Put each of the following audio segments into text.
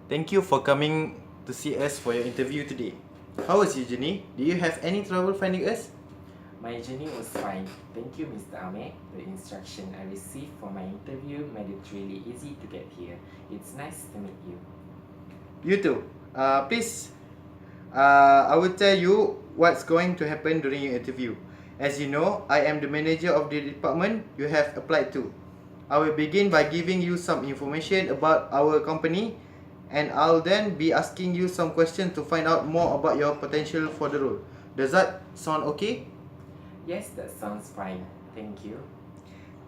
Thank you for coming to see us for your interview today. How was your journey? Do you have any trouble finding us? My journey was fine. Thank you, Mr. Ame. The instruction I received for my interview made it really easy to get here. It's nice to meet you. You too. Please, I will tell you what's going to happen during your interview. As you know, I am the manager of the department you have applied to. I will begin by giving you some information about our company, and I'll then be asking you some questions to find out more about your potential for the role. Does that sound okay? Yes, that sounds fine. Thank you.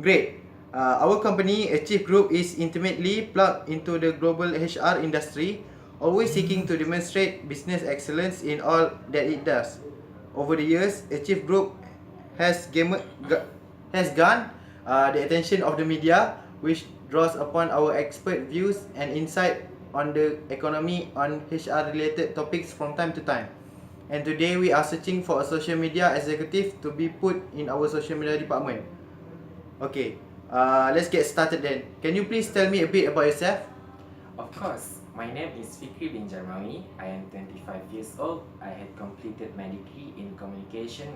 Great. Our company, Achieve Group, is intimately plugged into the global HR industry, always seeking to demonstrate business excellence in all that it does. Over the years, Achieve Group has, has garnered the attention of the media, which draws upon our expert views and insight on the economy on HR related topics from time to time. And today we are searching for a social media executive to be put in our social media department. Okay, let's get started then. Can you please tell me a bit about yourself? Of course, my name is Fikri bin Jarmawi. I am 25 years old. I had completed my degree in communication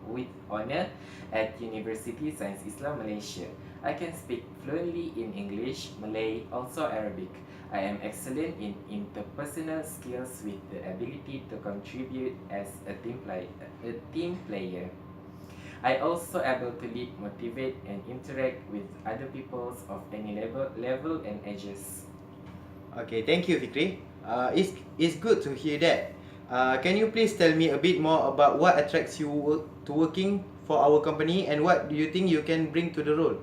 with honor at University Science Islam Malaysia. I can speak fluently in English, Malay, also Arabic. I am excellent in interpersonal skills with the ability to contribute as a team player. I also able to lead, motivate, and interact with other peoples of any level and ages. Okay, thank you, Fikri. It's good to hear that. Can you please tell me a bit more about what attracts you to working for our company and what do you think you can bring to the role?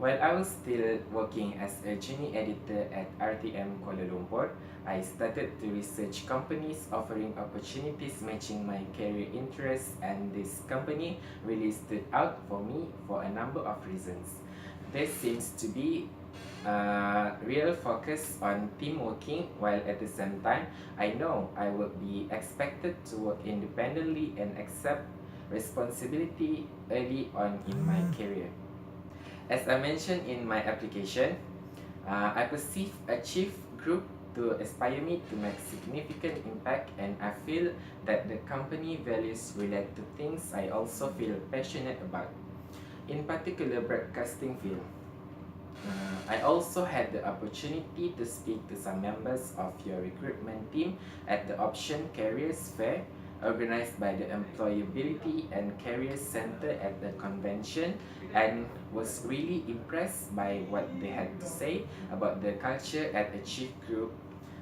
While I was still working as a junior editor at RTM Kuala Lumpur, I started to research companies offering opportunities matching my career interests, and this company really stood out for me for a number of reasons. There seems to be a real focus on team working, while at the same time, I know I would be expected to work independently and accept responsibility early on in my career. As I mentioned in my application, I perceive Achieve Group to inspire me to make significant impact, and I feel that the company values relate to things I also feel passionate about, in particular broadcasting field. I also had the opportunity to speak to some members of your recruitment team at the Option Careers Fair organized by the Employability and Career Center at the convention, and was really impressed by what they had to say about the culture at Achieve Group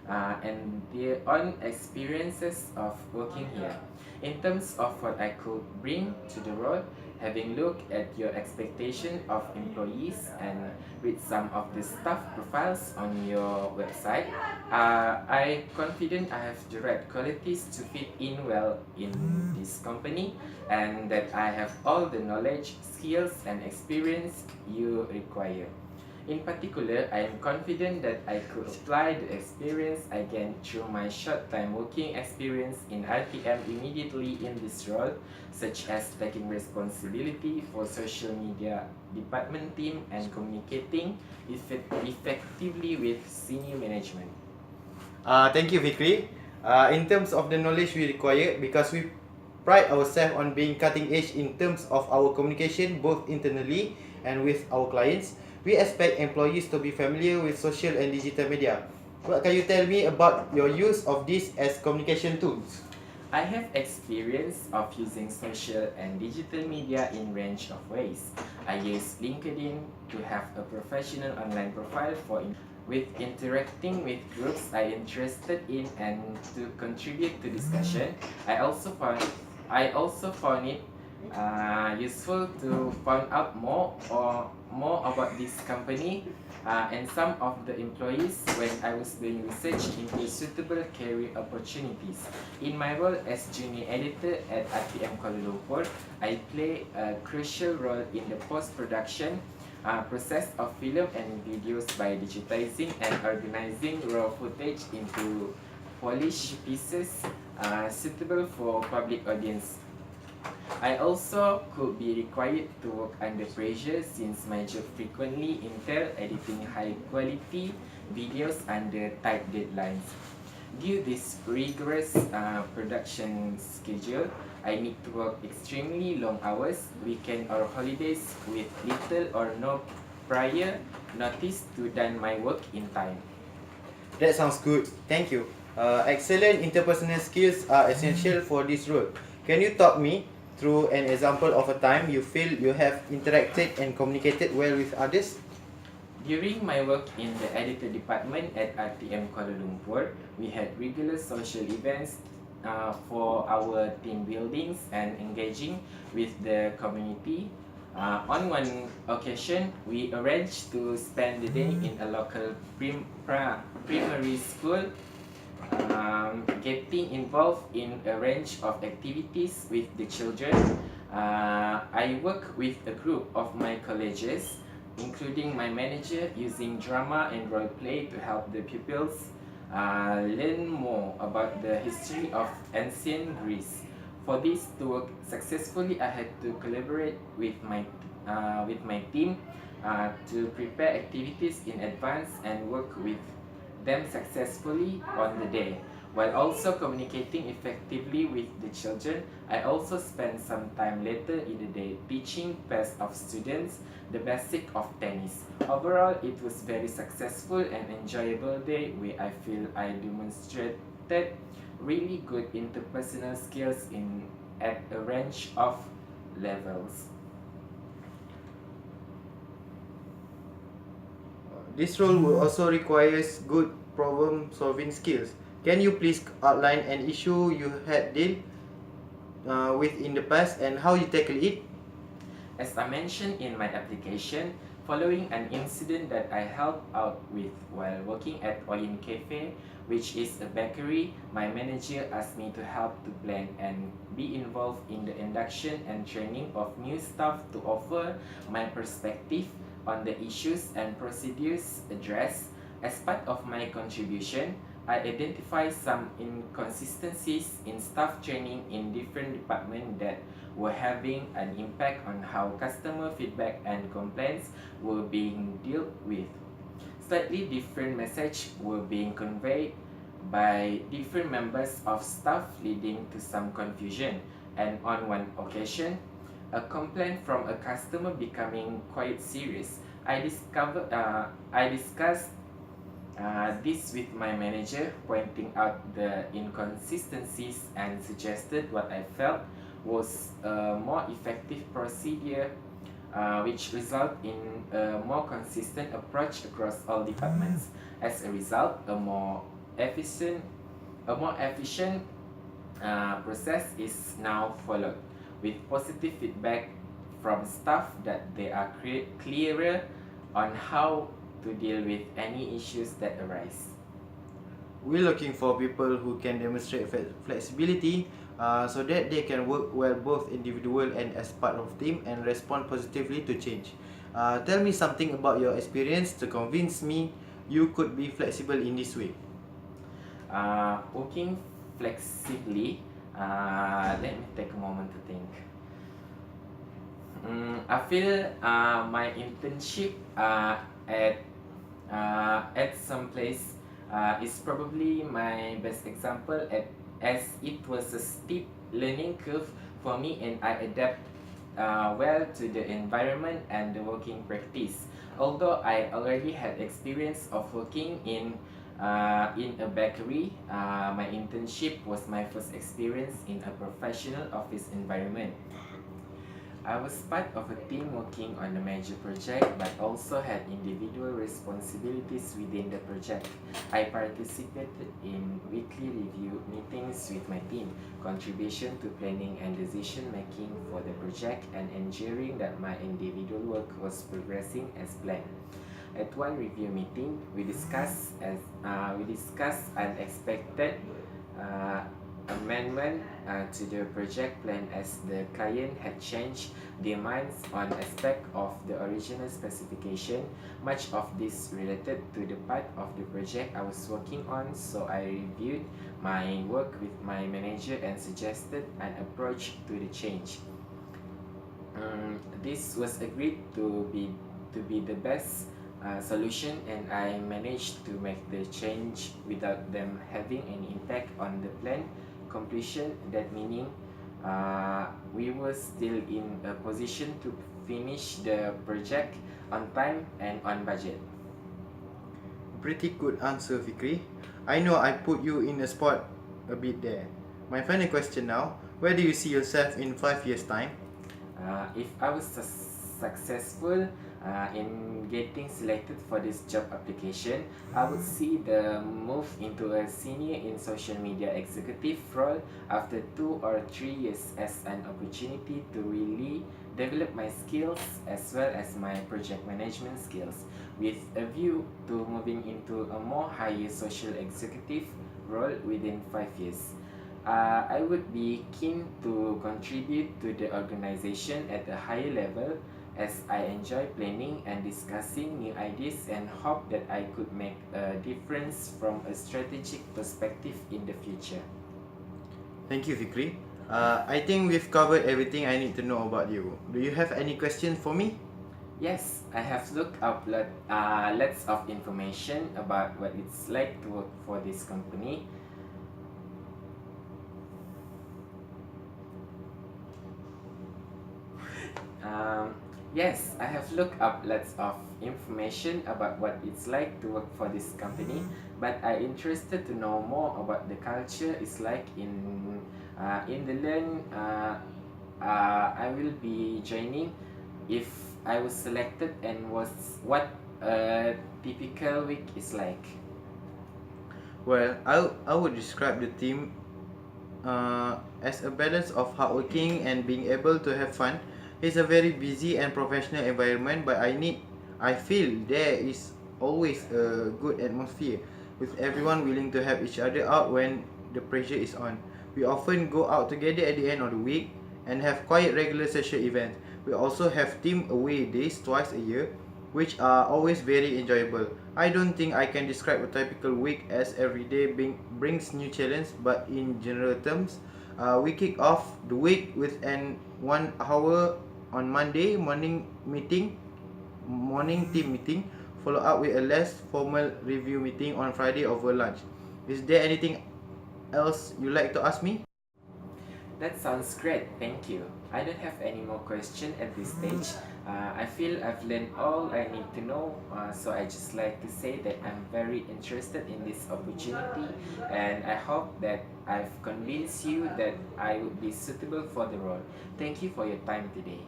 and their own experiences of working here. In terms of what I could bring to the role, having looked at your expectation of employees and read some of the staff profiles on your website, I confident I have the right qualities to fit in well in this company, and that I have all the knowledge, skills, and experience you require. In particular, I am confident that I could apply the experience I gained through my short time working experience in RTM immediately in this role, such as taking responsibility for social media department team and communicating effectively with senior management. Thank you, Fikri. In terms of the knowledge we require, because we pride ourselves on being cutting edge in terms of our communication both internally and with our clients, we expect employees to be familiar with social and digital media. What can you tell me about your use of this as communication tools? I have experience of using social and digital media in range of ways. I use LinkedIn to have a professional online profile with interacting with groups I interested in and to contribute to discussion. I also found it useful to find out more about this company and some of the employees when I was doing research into suitable career opportunities. In my role as junior editor at RTM Kuala Lumpur, I play a crucial role in the post-production process of film and videos by digitizing and organizing raw footage into polished pieces suitable for public audience. I also could be required to work under pressure since my job frequently entail editing high quality videos under tight deadlines. Due this rigorous production schedule, I need to work extremely long hours, weekend or holidays with little or no prior notice to done my work in time. That sounds good. Thank you. Excellent interpersonal skills are essential for this role. Can you talk me through an example of a time you feel you have interacted and communicated well with others? During my work in the editor department at RTM Kuala Lumpur, we had regular social events for our team buildings and engaging with the community. On one occasion, we arranged to spend the day in a local primary school, getting involved in a range of activities with the children. I work with a group of my colleagues, including my manager, using drama and role play to help the pupils learn more about the history of ancient Greece. For this to work successfully, I had to collaborate with my team to prepare activities in advance and work with them successfully on the day. While also communicating effectively with the children, I also spent some time later in the day teaching pairs of students the basic of tennis. Overall, it was very successful and enjoyable day where I feel I demonstrated really good interpersonal skills at a range of levels. This role will also requires good problem solving skills. Can you please outline an issue you had dealt with in the past and how you tackle it? As I mentioned in my application, following an incident that I helped out with while working at Oyin Cafe, which is a bakery, my manager asked me to help to plan and be involved in the induction and training of new staff to offer my perspective on the issues and procedures addressed. As part of my contribution, I identified some inconsistencies in staff training in different departments that were having an impact on how customer feedback and complaints were being dealt with. Slightly different messages were being conveyed by different members of staff, leading to some confusion. And on one occasion, a complaint from a customer becoming quite serious. I discussed this with my manager, pointing out the inconsistencies and suggested what I felt was a more effective procedure, which result in a more consistent approach across all departments. As a result, a more efficient process is now followed, with positive feedback from staff that they are clearer on how to deal with any issues that arise. We're looking for people who can demonstrate flexibility so that they can work well both individual and as part of team and respond positively to change. Tell me something about your experience to convince me you could be flexible in this way. Working flexibly, let me take a moment to think. I feel my internship at some place is probably my best example as it was a steep learning curve for me and I adapt well to the environment and the working practice. Although I already had experience of working in a bakery, my internship was my first experience in a professional office environment. I was part of a team working on a major project but also had individual responsibilities within the project. I participated in weekly review meetings with my team, contribution to planning and decision making for the project, and ensuring that my individual work was progressing as planned. At one review meeting, we discussed unexpected uh, amendment to the project plan as the client had changed their minds on aspect of the original specification. Much of this related to the part of the project I was working on, so I reviewed my work with my manager and suggested an approach to the change. This was agreed to be the best solution, and I managed to make the change without them having any impact on the plan completion. That meaning we were still in a position to finish the project on time and on budget. Pretty good answer, Fikri. I know I put you in a spot a bit there. My final question now: where do you see yourself in 5 years' time? If I was successful in getting selected for this job application, I would see the move into a senior in social media executive role after 2 or 3 years as an opportunity to really develop my skills as well as my project management skills, with a view to moving into a more higher social executive role within 5 years. I would be keen to contribute to the organization at a higher level, as I enjoy planning and discussing new ideas and hope that I could make a difference from a strategic perspective in the future. Thank you, Fikri. I think we've covered everything I need to know about you. Do you have any questions for me? Yes, I have looked up lots of information about what it's like to work for this company. Yes, I have looked up lots of information about what it's like to work for this company, but I'm interested to know more about the culture it's like in the learn I will be joining if I was selected, and was what a typical week is like. Well, I would describe the team as a balance of hardworking and being able to have fun. It's a very busy and professional environment, but I feel there is always a good atmosphere with everyone willing to help each other out when the pressure is on. We often go out together at the end of the week and have quite regular social events. We also have team away days twice a year, which are always very enjoyable. I don't think I can describe a typical week as every day brings new challenge, but in general terms, we kick off the week with an 1 hour on Monday morning team meeting, follow up with a less formal review meeting on Friday over lunch. Is there anything else you like to ask me? That sounds great, thank you. I don't have any more questions at this stage. I feel I've learned all I need to know, so I just like to say that I'm very interested in this opportunity, and I hope that I've convinced you that I would be suitable for the role. Thank you for your time today.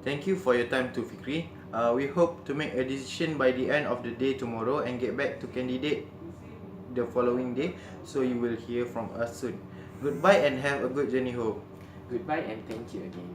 Thank you for your time too, Fikri. We hope to make a decision by the end of the day tomorrow and get back to candidate the following day, so you will hear from us soon. Goodbye and have a good journey home. Goodbye and thank you again.